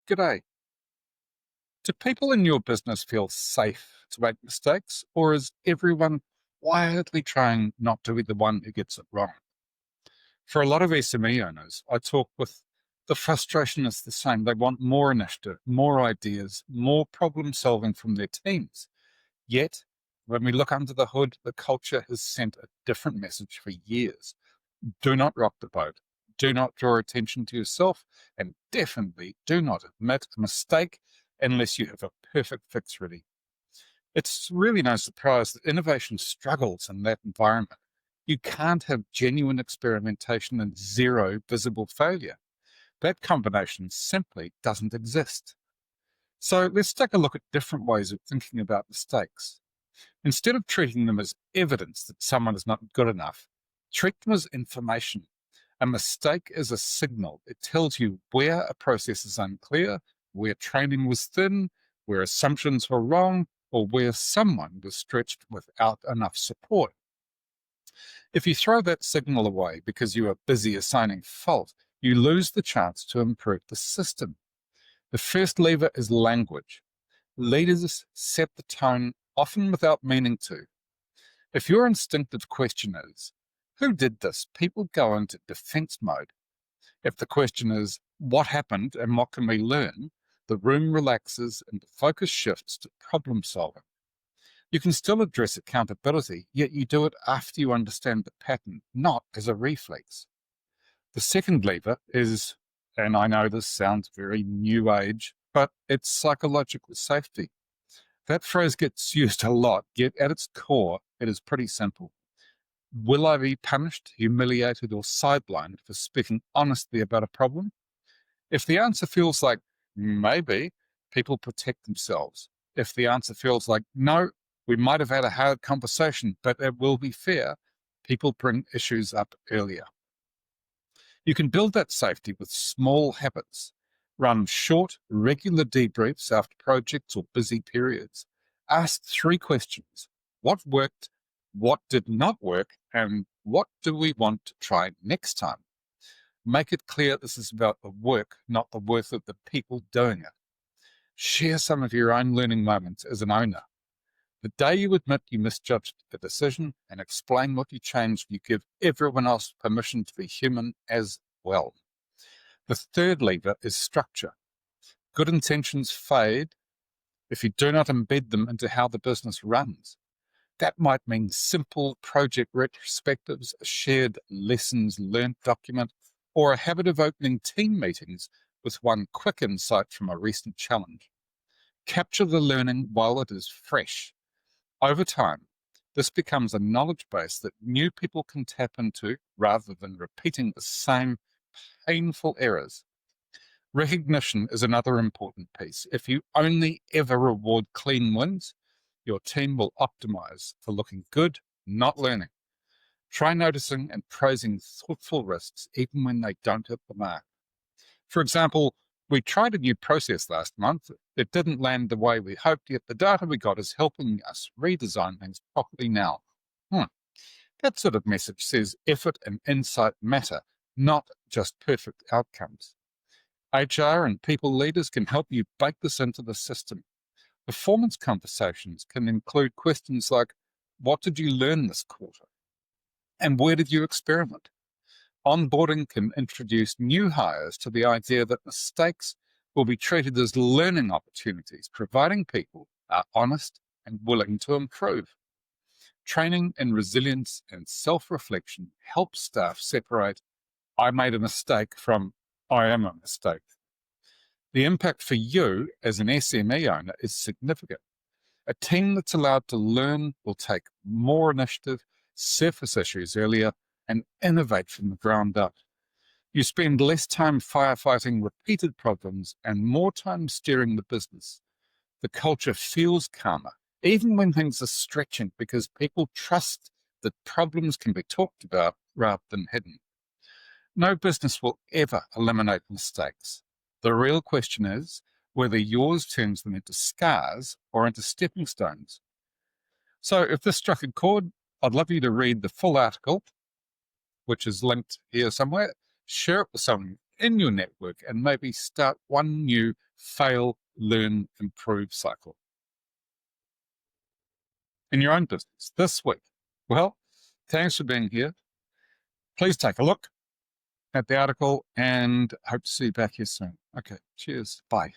G'day. Do people in your business feel safe to make mistakes, or is everyone quietly trying not to be the one who gets it wrong? For a lot of SME owners, I talk with the frustration is the same. They want more initiative, more ideas, more problem solving from their teams. Yet, when we look under the hood, the culture has sent a different message for years. Do not rock the boat. Do not draw attention to yourself, and definitely do not admit a mistake unless you have a perfect fix ready. It's really no surprise that innovation struggles in that environment. You can't have genuine experimentation and zero visible failure. That combination simply doesn't exist. So let's take a look at different ways of thinking about mistakes. Instead of treating them as evidence that someone is not good enough, treat them as information. A mistake is a signal. It tells you where a process is unclear, where training was thin, where assumptions were wrong, or where someone was stretched without enough support. If you throw that signal away because you are busy assigning fault, you lose the chance to improve the system. The first lever is language. Leaders set the tone, often without meaning to. If your instinctive question is, who did this? People go into defense mode. If the question is, what happened and what can we learn? The room relaxes and the focus shifts to problem solving. You can still address accountability, yet you do it after you understand the pattern, not as a reflex. The second lever is, and I know this sounds very new age, but it's psychological safety. That phrase gets used a lot, yet at its core, it is pretty simple. Will I be punished, humiliated, or sidelined for speaking honestly about a problem? If the answer feels like maybe, people protect themselves. If the answer feels like no, we might have had a hard conversation, but it will be fair, people bring issues up earlier. You can build that safety with small habits. Run short, regular debriefs after projects or busy periods. Ask 3 questions. What worked? What did not work? And what do we want to try next time? Make it clear this is about the work, not the worth of the people doing it. Share some of your own learning moments as an owner. The day you admit you misjudged a decision and explain what you changed, you give everyone else permission to be human as well. The third lever is structure. Good intentions fade if you do not embed them into how the business runs. That might mean simple project retrospectives, a shared lessons learned document, or a habit of opening team meetings with one quick insight from a recent challenge. Capture the learning while it is fresh. Over time, this becomes a knowledge base that new people can tap into rather than repeating the same painful errors. Recognition is another important piece. If you only ever reward clean wins, your team will optimize for looking good, not learning. Try noticing and praising thoughtful risks even when they don't hit the mark. For example, we tried a new process last month. It didn't land the way we hoped, yet the data we got is helping us redesign things properly now. That sort of message says effort and insight matter, not just perfect outcomes. HR and people leaders can help you bake this into the system. Performance conversations can include questions like, what did you learn this quarter? And where did you experiment? Onboarding can introduce new hires to the idea that mistakes will be treated as learning opportunities, providing people are honest and willing to improve. Training in resilience and self-reflection helps staff separate I made a mistake from I am a mistake. The impact for you as an SME owner is significant. A team that's allowed to learn will take more initiative, surface issues earlier, and innovate from the ground up. You spend less time firefighting repeated problems and more time steering the business. The culture feels calmer, even when things are stretching, because people trust that problems can be talked about rather than hidden. No business will ever eliminate mistakes. The real question is whether yours turns them into scars or into stepping stones. So if this struck a chord, I'd love you to read the full article, which is linked here somewhere. Share it with someone in your network and maybe start one new fail, learn, improve cycle in your own business this week? Well, thanks for being here. Please take a look at the article and hope to see you back here soon. Okay, cheers. Bye.